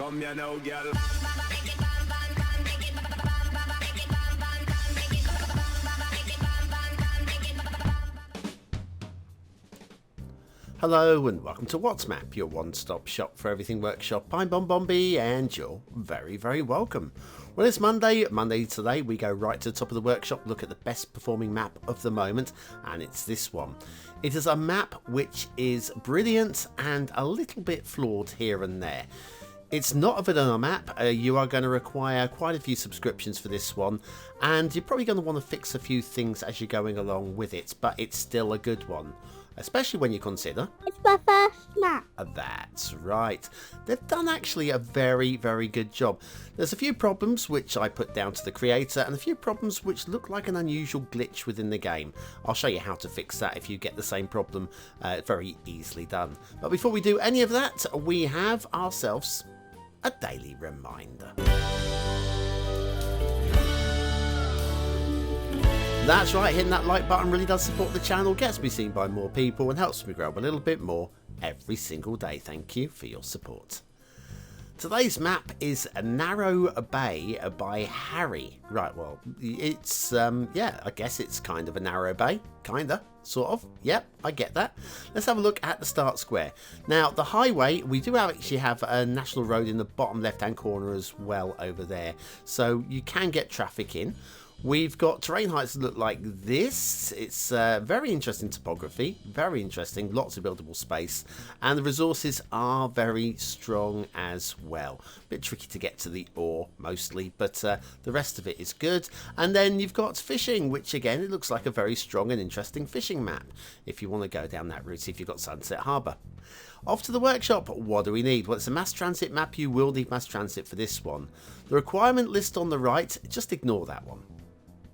Come here now, girl. Hello and welcome to What's Map, your one-stop shop for everything workshop. I'm BonBonB and you're very, very welcome. Well, it's Monday today. We go right to the top of the workshop, look at the best performing map of the moment, and it's this one. It is a map which is brilliant and a little bit flawed here and there. It's not a vanilla map. You are going to require quite a few subscriptions for this one, and you're probably going to want to fix a few things as you're going along with it, but it's still a good one. Especially when you consider it's my first map. That's right. They've done actually a very, very good job. There's a few problems which I put down to the creator and a few problems which look like an unusual glitch within the game. I'll show you how to fix that if you get the same problem. Very easily done. But before we do any of that, we have ourselves a daily reminder. That's right, hitting that like button really does support the channel, gets me seen by more people and helps me grow a little bit more every single day. Thank you for your support. Today's map is Narrow Bay by Harry. Right, well, it's, yeah, I guess it's kind of a narrow bay. Kinda, sort of. Yep, I get that. Let's have a look at the start square. Now, the highway, we do actually have a national road in the bottom left-hand corner as well over there. So you can get traffic in. We've got terrain heights that look like this. It's very interesting topography, very interesting, lots of buildable space, and the resources are very strong as well. Bit tricky to get to the ore mostly, but the rest of it is good. And then you've got fishing, which again, it looks like a very strong and interesting fishing map if you want to go down that route, if you've got Sunset Harbour. Off to the workshop. What do we need? Well, it's a mass transit map. You will need mass transit for this one. The requirement list on the right, just ignore that one.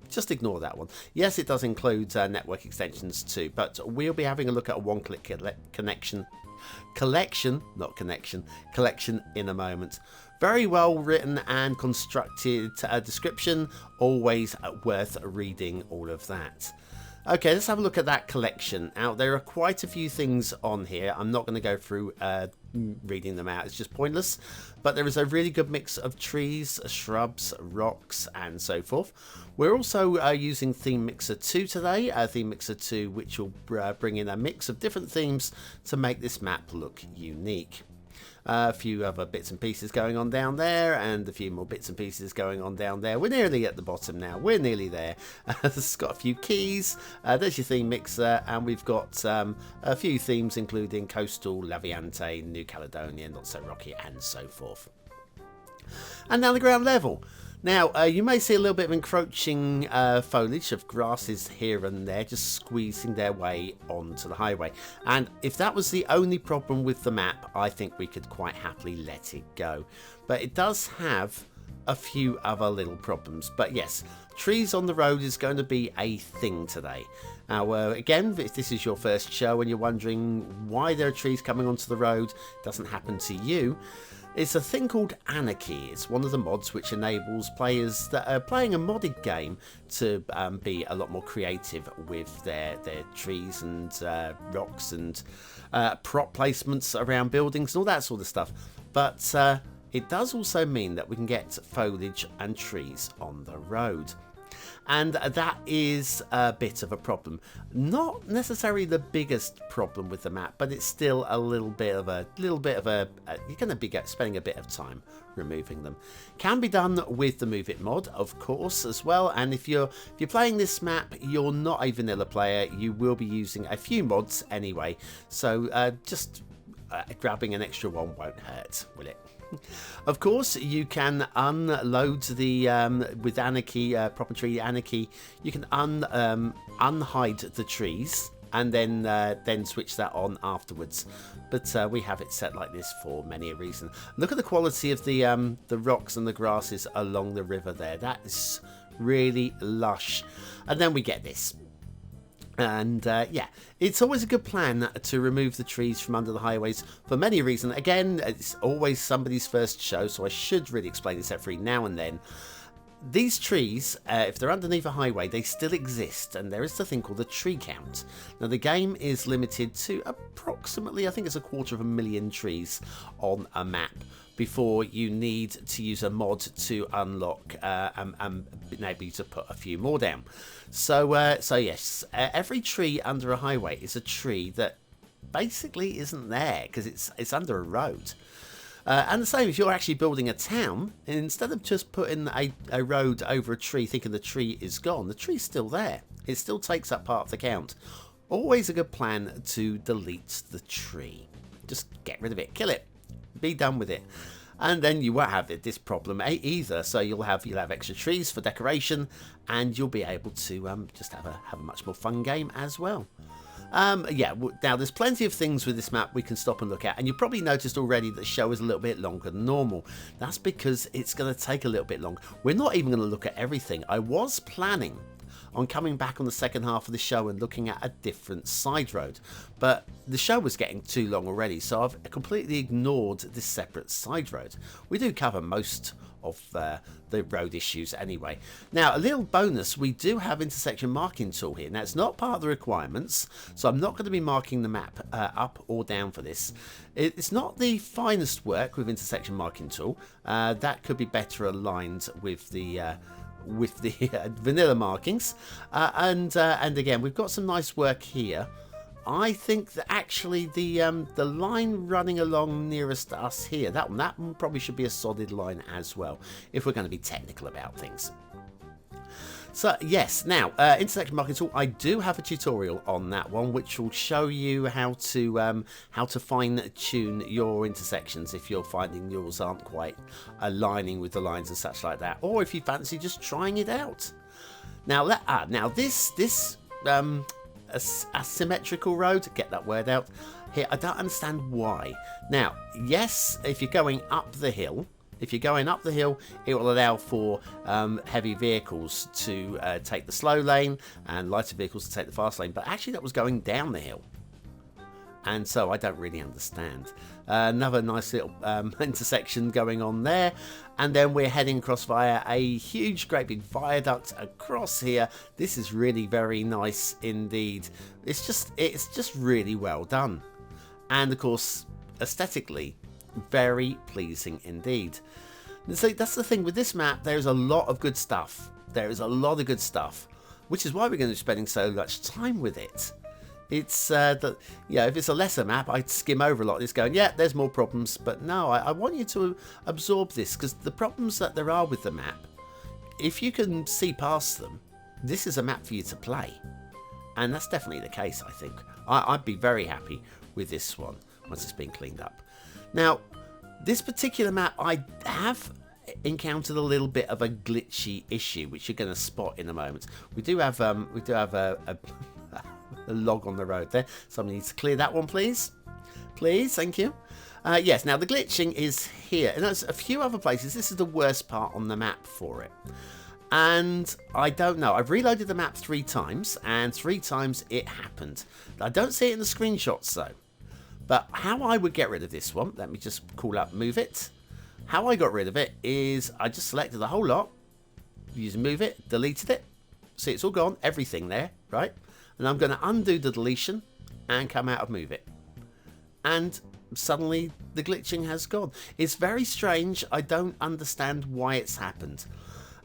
Just ignore that one. Yes, it does include network extensions too, but we'll be having a look at a one-click collection in a moment. Very well written and constructed description, always worth reading all of that. Okay, let's have a look at that collection. Now, there are quite a few things on here. I'm not going to go through reading them out. It's just pointless. But there is a really good mix of trees, shrubs, rocks, and so forth. We're also using Theme Mixer 2 today. Theme Mixer 2, which will bring in a mix of different themes to make this map look unique. A few other bits and pieces going on down there, and a few more bits and pieces going on down there. We're nearly at the bottom now. We're nearly there. It's got a few keys. There's your theme mixer, and we've got a few themes including coastal, Laviante, New Caledonia, not so rocky, and so forth. And down the ground level. Now, you may see a little bit of encroaching foliage of grasses here and there, just squeezing their way onto the highway. And if that was the only problem with the map, I think we could quite happily let it go. But it does have a few other little problems. But yes, trees on the road is going to be a thing today. Now, again, if this is your first show and you're wondering why there are trees coming onto the road, it doesn't happen to you. It's a thing called Anarchy. It's one of the mods which enables players that are playing a modded game to be a lot more creative with their trees and rocks and prop placements around buildings and all that sort of stuff. But it does also mean that we can get foliage and trees on the road. And that is a bit of a problem. Not necessarily the biggest problem with the map, but it's still a little bit of a you're going to be spending a bit of time removing them. Can be done with the Move It mod, of course, as well. And if you're playing this map, you're not a vanilla player. You will be using a few mods anyway. So just grabbing an extra one won't hurt, will it? Of course, you can unload the with Anarchy, proper tree Anarchy. You can unhide the trees and then switch that on afterwards. But we have it set like this for many a reason. Look at the quality of the rocks and the grasses along the river there. That is really lush. And then we get this. And yeah, it's always a good plan to remove the trees from under the highways for many reasons. Again, it's always somebody's first show, so I should really explain this every now and then. These trees, if they're underneath a highway, they still exist, and there is the thing called the tree count. Now, the game is limited to approximately, I think it's 250,000 trees on a map. before you need to use a mod to unlock and maybe to put a few more down. So yes, every tree under a highway is a tree that basically isn't there because it's under a road. And the same if you're actually building a town, instead of just putting a road over a tree thinking the tree is gone, the tree's still there. It still takes up part of the count. Always a good plan to delete the tree. Just get rid of it, kill it, be done with it. And then you won't have this problem either. So you'll have extra trees for decoration, and you'll be able to just have a much more fun game as well. Yeah, now there's plenty of things with this map we can stop and look at, and you probably noticed already that the show is a little bit longer than normal. That's because it's going to take a little bit longer. We're not even going to look at everything. I was planning on coming back on the second half of the show and looking at a different side road, but the show was getting too long already, so I've completely ignored this separate side road. We do cover most of the road issues anyway. Now, a little bonus, we do have intersection marking tool here. Now, it's not part of the requirements, so I'm not going to be marking the map up or down for this. It's not the finest work with intersection marking tool. That could be better aligned with the vanilla markings, and again, we've got some nice work here. I think that actually the line running along nearest to us here, that one probably should be a solid line as well, if we're going to be technical about things. So yes, now intersection marking tool, I do have a tutorial on that one, which will show you how to fine tune your intersections if you're finding yours aren't quite aligning with the lines and such like that, or if you fancy just trying it out. Now this asymmetrical road, get that word out here, I don't understand why. Now yes, if you're going up the hill, it will allow for heavy vehicles to take the slow lane and lighter vehicles to take the fast lane, but actually that was going down the hill, and so I don't really understand. Another nice little intersection going on there, and then we're heading across via a huge great big viaduct across here. This is really very nice indeed. It's just really well done, and of course aesthetically very pleasing indeed. So that's the thing with this map, there's a lot of good stuff. Which is why we're going to be spending so much time with it. It's that, yeah, if it's a lesser map, I'd skim over a lot of this going, yeah, there's more problems, but no, I want you to absorb this, because the problems that there are with the map, if you can see past them, this is a map for you to play, and that's definitely the case. I think I'd be very happy with this one once it's been cleaned up. Now, this particular map, I have encountered a little bit of a glitchy issue, which you're going to spot in a moment. We do have a log on the road there. Somebody needs to clear that one, please. Please, thank you. Yes, now the glitching is here, and there's a few other places. This is the worst part on the map for it. And I don't know. I've reloaded the map 3 times, and 3 times it happened. I don't see it in the screenshots though. But how I would get rid of this one, let me just call up move it. How I got rid of it is I just selected the whole lot, using move it, deleted it. See, it's all gone, everything there, right? And I'm going to undo the deletion and come out of move it. And suddenly the glitching has gone. It's very strange. I don't understand why it's happened.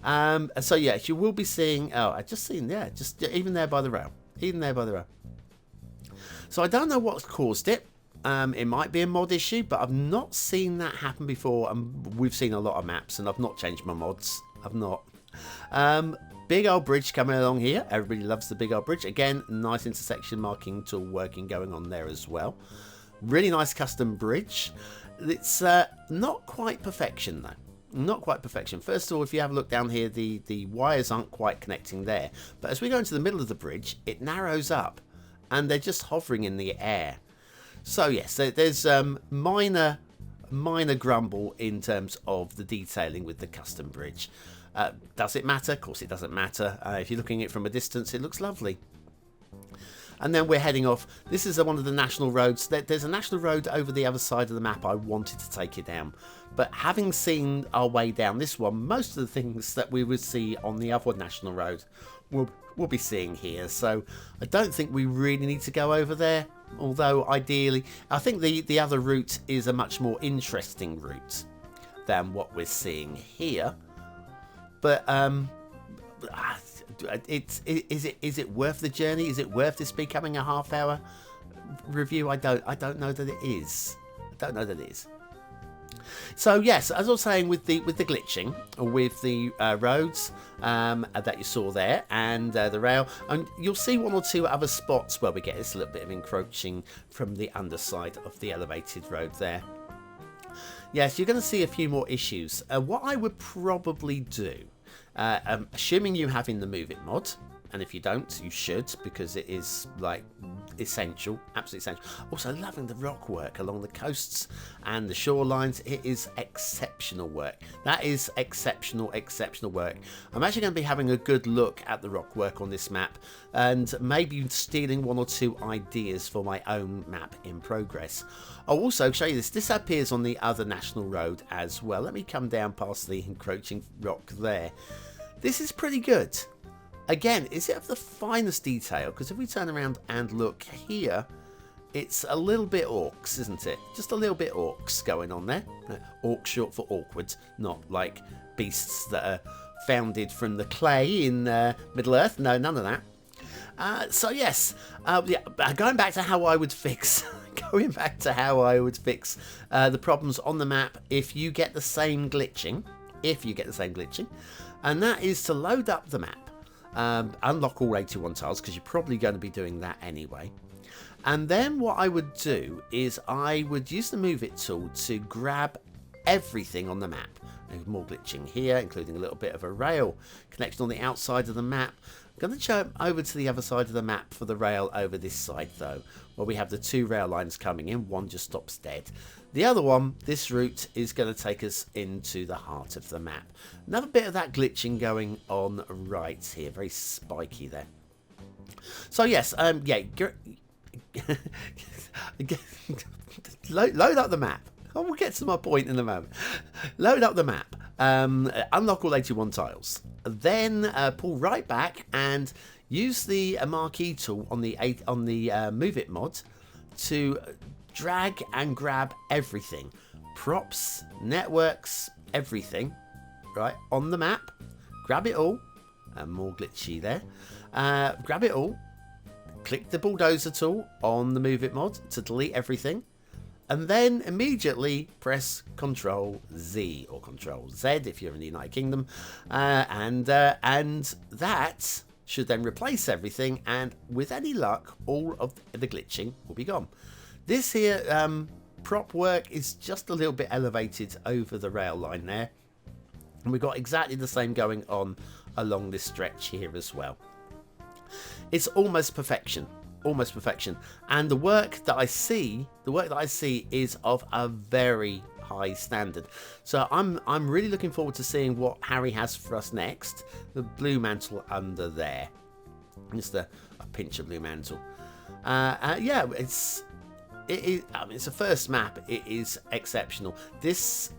So yes, you will be seeing, oh, I just seen there, just even there by the rail. So I don't know what's caused it. It might be a mod issue, but I've not seen that happen before, and we've seen a lot of maps, and I've not changed my mods. I've not. Big old bridge coming along here. Everybody loves the big old bridge. Again, nice intersection marking tool working going on there as well. Really nice custom bridge. It's not quite perfection though. Not quite perfection. First of all, if you have a look down here, the wires aren't quite connecting there. But as we go into the middle of the bridge, it narrows up, and they're just hovering in the air. So yes, there's minor grumble in terms of the detailing with the custom bridge. Does it matter? Of course it doesn't matter. If you're looking at it from a distance, it looks lovely. And then we're heading off. This is one of the national roads. There's a national road over the other side of the map. I wanted to take it down, but having seen our way down this one, most of the things that we would see on the other national road we'll be seeing here. So I don't think we really need to go over there. Although ideally, I think the other route is a much more interesting route. than what we're seeing here. But is it worth the journey? Is it worth this becoming a half-hour review? I don't know that it is. I don't know that it is. So yes, as I was saying, with the glitching, with the roads that you saw there, and the rail, and you'll see one or two other spots where we get this little bit of encroaching from the underside of the elevated road there. Yes, you're going to see a few more issues. What I would probably do, assuming you have in the Move It mod, and if you don't, you should, because it is like essential, absolutely essential. Also, loving the rock work along the coasts and the shorelines. It is exceptional work. That is exceptional work. I'm actually going to be having a good look at the rock work on this map, and maybe stealing one or two ideas for my own map in progress. I'll also show you this. This appears on the other national road as well. Let me come down past the encroaching rock there. This is pretty good. Again, is it of the finest detail? Because if we turn around and look here, it's a little bit orcs, isn't it? Just a little bit orcs going on there. Orc short for awkward, not like beasts that are founded from the clay in Middle Earth. No, none of that. So yes, going back to how I would fix, the problems on the map if you get the same glitching, and that is to load up the map. Unlock all 81 tiles, because you're probably going to be doing that anyway. And then what I would do is I would use the Move It tool to grab everything on the map. There's more glitching here, including a little bit of a rail connection on the outside of the map. I'm going to jump over to the other side of the map for the rail over this side though, where we have the two rail lines coming in. One just stops dead. The other one, this route, is going to take us into the heart of the map. Another bit of that glitching going on right here. Very spiky there. So yes, load up the map. We'll get to my point in a moment. Load up the map. Unlock all 81 tiles. Then pull right back and use the marquee tool on the Move It mod to drag and grab everything. Props, networks, everything. Right, on the map. Grab it all. And more glitchy there. Grab it all. Click the bulldozer tool on the Move It mod to delete everything. And then immediately press Control Z or Control Z if you're in the United Kingdom. And that should then replace everything. And with any luck, all of the glitching will be gone. This here prop work is just a little bit elevated over the rail line there. And we've got exactly the same going on along this stretch here as well. It's almost perfection. Almost perfection. And the work that I see is of a very high standard. So I'm really looking forward to seeing what Harry has for us next. The blue mantle under there. Just a pinch of blue mantle. Yeah, it's a first map. It is exceptional. This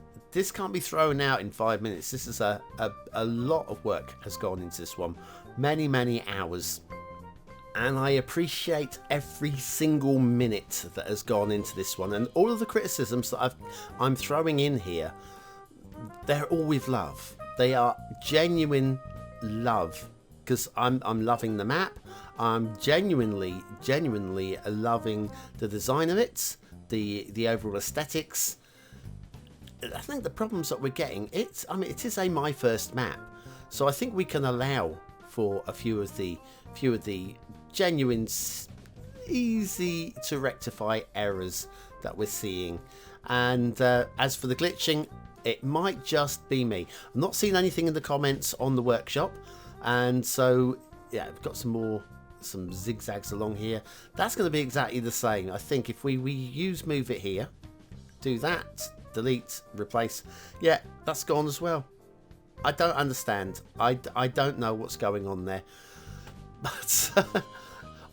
can't be thrown out in 5 minutes. This is a lot of work has gone into this one. Many hours. And I appreciate every single minute that has gone into this one. And all of the criticisms that I'm throwing in here, they're all with love. They are genuine love. Because I'm loving the map. I'm genuinely loving the design of it. The overall aesthetics. I think the problems that we're getting, it is a my first map. So I think we can allow for a few of the genuine, easy to rectify errors that we're seeing. And as for the glitching, it might just be me. I'm not seeing anything in the comments on the workshop, and so yeah, I've got some zigzags along here. That's going to be exactly the same. I think if we use Move It here, do that, delete, replace, yeah, that's gone as well. I don't understand. I don't know what's going on there. But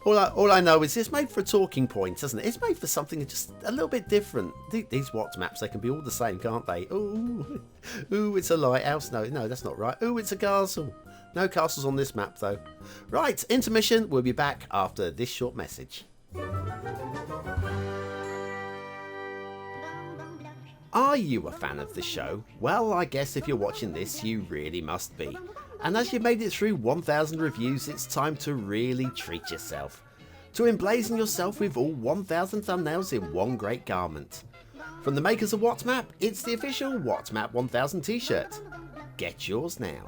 all I know is it's made for a talking point, isn't it? It's made for something just a little bit different. These Watts maps, they can be all the same, can't they? Ooh, it's a lighthouse. No, that's not right. Ooh, it's a castle. No castles on this map, though. Right, intermission. We'll be back after this short message. Are you a fan of the show? Well, I guess if you're watching this, you really must be. And as you've made it through 1000 reviews, it's time to really treat yourself. To emblazon yourself with all 1000 thumbnails in one great garment. From the makers of WhatMap, it's the official WhatMap 1000 t-shirt. Get yours now.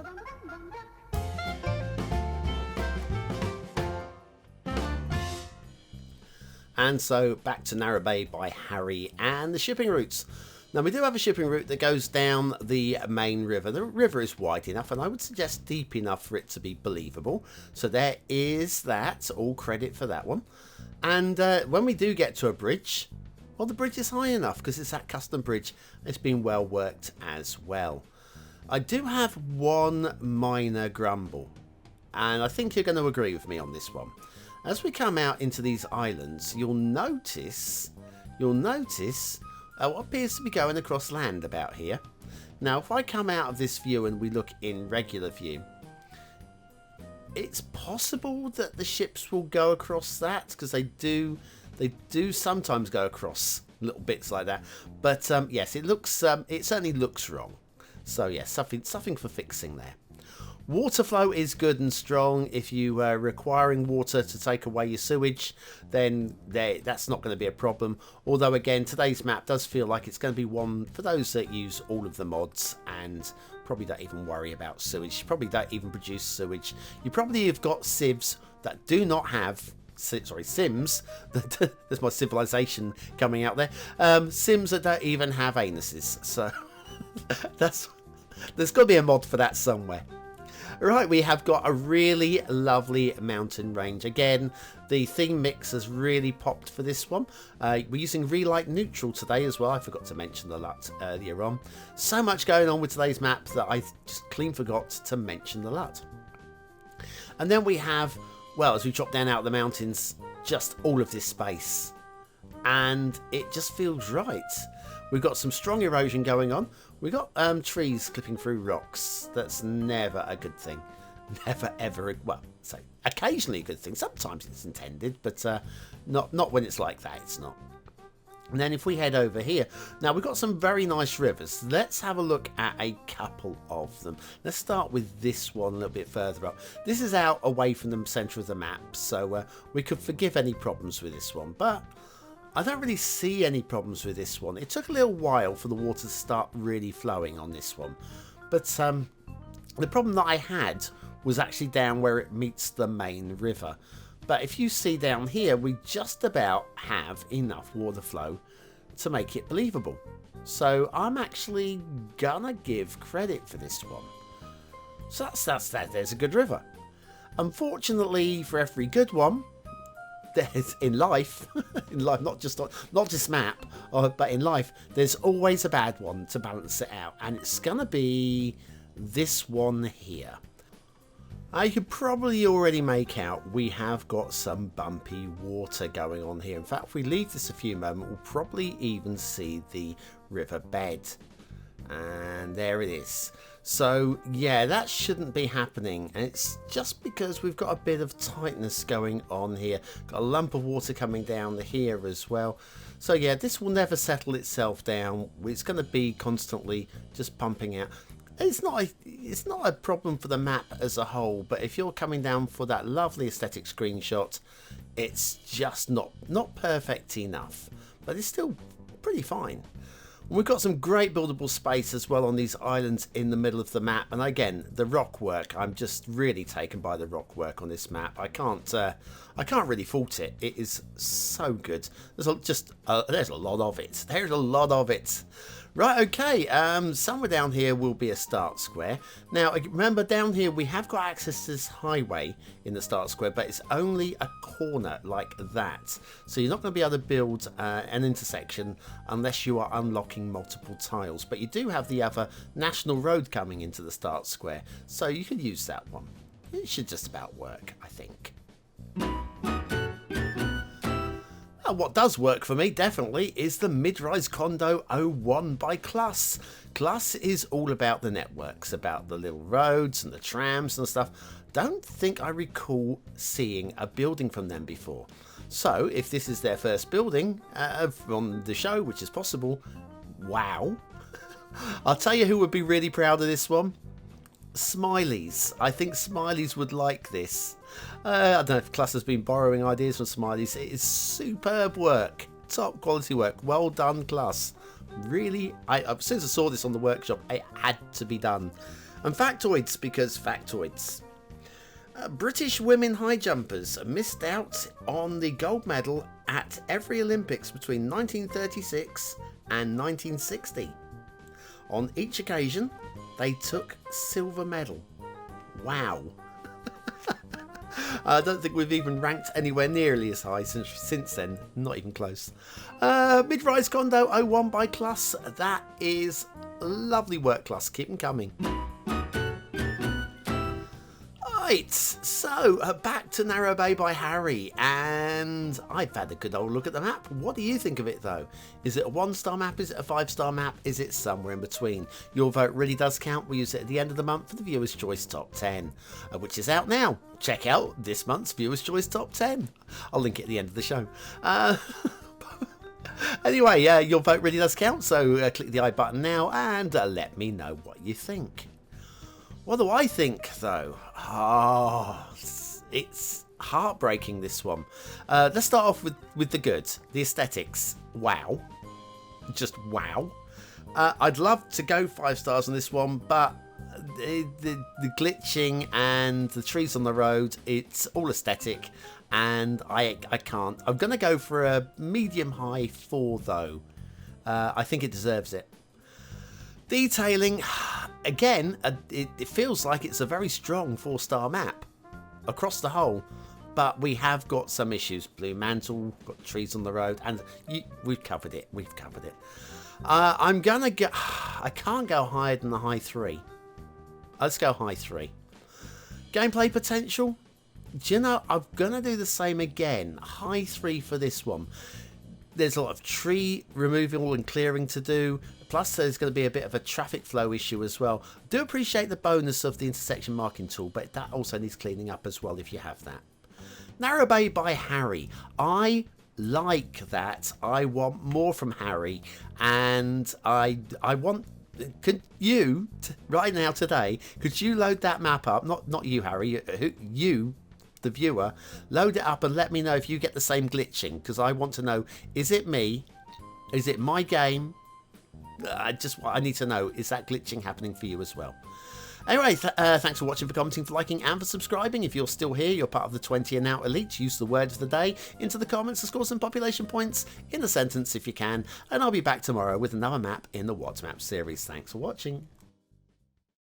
And so back to Narrow Bay by Harry and the shipping routes. Now we do have a shipping route that goes down the main river. The river is wide enough and I would suggest deep enough for it to be believable. So there is that, all credit for that one. And when we do get to a bridge, well, the bridge is high enough because it's that custom bridge. It's been well worked as well. I do have one minor grumble, and I think you're going to agree with me on this one. As we come out into these islands, you'll notice what appears to be going across land about here. Now, if I come out of this view and we look in regular view, it's possible that the ships will go across that because they do sometimes go across little bits like that. But yes, it certainly looks wrong. So yes, something for fixing there. Water flow is good and strong. If you are requiring water to take away your sewage, then that's not going to be a problem. Although again, today's map does feel like it's going to be one for those that use all of the mods and probably don't even worry about sewage. You probably don't even produce sewage. You probably have got sieves that do not have, Sims, there's my civilization coming out there. Sims that don't even have anuses. So there's got to be a mod for that somewhere. Right, we have got a really lovely mountain range. Again, the theme mix has really popped for this one. We're using Relight Neutral today as well. I forgot to mention the LUT earlier on. So much going on with today's map that I just clean forgot to mention the LUT. And then we have, well, as we drop down out of the mountains, just all of this space. And it just feels right. We've got some strong erosion going on. We've got trees clipping through rocks. That's never a good thing. Never ever, well, so occasionally a good thing. Sometimes it's intended, but not when it's like that, it's not. And then if we head over here, now we've got some very nice rivers. Let's have a look at a couple of them. Let's start with this one a little bit further up. This is out away from the centre of the map, so we could forgive any problems with this one, but I don't really see any problems with this one. It took a little while for the water to start really flowing on this one. But the problem that I had was actually down where it meets the main river. But if you see down here, we just about have enough water flow to make it believable. So I'm actually gonna give credit for this one. So there's a good river. Unfortunately, for every good one, there's in life, not just map, but in life, there's always a bad one to balance it out, and it's gonna be this one here. You could probably already make out we have got some bumpy water going on here. In fact, if we leave this a few moments, we'll probably even see the river bed, and there it is. So yeah, that shouldn't be happening, and it's just because we've got a bit of tightness going on here. Got a lump of water coming down here as well. So yeah, this will never settle itself down. It's going to be constantly just pumping out. It's not a problem for the map as a whole, but if you're coming down for that lovely aesthetic screenshot, it's just not perfect enough, but it's still pretty fine. We've got some great buildable space as well on these islands in the middle of the map, and again, the rock work, I'm just really taken by the rock work on this map. I can't really fault it. It is so good. There's a lot of it. There's a lot of it. Right, okay, somewhere down here will be a start square. Now, remember down here we have got access to this highway in the start square, but it's only a corner like that. So you're not going to be able to build an intersection unless you are unlocking multiple tiles. But you do have the other national road coming into the start square, so you can use that one. It should just about work, I think. What does work for me, definitely, is the Midrise Condo 01 by Cluss. Cluss is all about the networks, about the little roads and the trams and stuff. Don't think I recall seeing a building from them before. So, if this is their first building on the show, which is possible, Wow. I'll tell you who would be really proud of this one. Smileys. I think Smileys would like this. I don't know if Class has been borrowing ideas from Smileys. It is superb work. Top quality work. Well done, Class. Really, as soon as I saw this on the workshop, it had to be done. And factoids, because factoids. British women high jumpers missed out on the gold medal at every Olympics between 1936 and 1960. On each occasion, they took silver medal. Wow. I don't think we've even ranked anywhere nearly as high since then. Not even close. Midrise Condo 01 by Class. That is lovely work, Class. Keep them coming. Right, so back to Narrow Bay by Harry, and I've had a good old look at the map. What do you think of it though? Is it a 1-star map? Is it a 5-star map? Is it somewhere in between? Your vote really does count. We use it at the end of the month for the Viewers' Choice Top 10, which is out now. Check out this month's Viewers' Choice Top 10. I'll link it at the end of the show. Anyway, your vote really does count, so click the I button now and let me know what you think. What do I think, though? Oh, it's heartbreaking, this one. Let's start off with the good. The aesthetics. Wow. Just wow. I'd love to go 5 stars on this one, but the glitching and the trees on the road, it's all aesthetic, and I can't. I'm going to go for a medium-high 4, though. I think it deserves it. Detailing, again, it feels like it's a very strong 4-star map across the whole, but we have got some issues. Blue mantle, got trees on the road, and we've covered it. We've covered it. I'm gonna go. I can't go higher than the high 3. Let's go high 3. Gameplay potential. Do you know? I'm gonna do the same again. High 3 for this one. There's a lot of tree removal and clearing to do. Plus, there's going to be a bit of a traffic flow issue as well. I do appreciate the bonus of the intersection marking tool, but that also needs cleaning up as well if you have that. Narrow Bay by Harry. I like that. I want more from Harry, and I want. Could you right now today? Could you load that map up? Not you, Harry. You. The viewer, load it up and let me know if you get the same glitching, because I want to know, is it me? Is it my game? I need to know, is that glitching happening for you as well? Anyway, thanks for watching, for commenting, for liking, and for subscribing. If you're still here, you're part of the 20 and out elite. Use the word of the day into the comments to score some population points in the sentence if you can, and I'll be back tomorrow with another map in the What's Map series. Thanks for watching.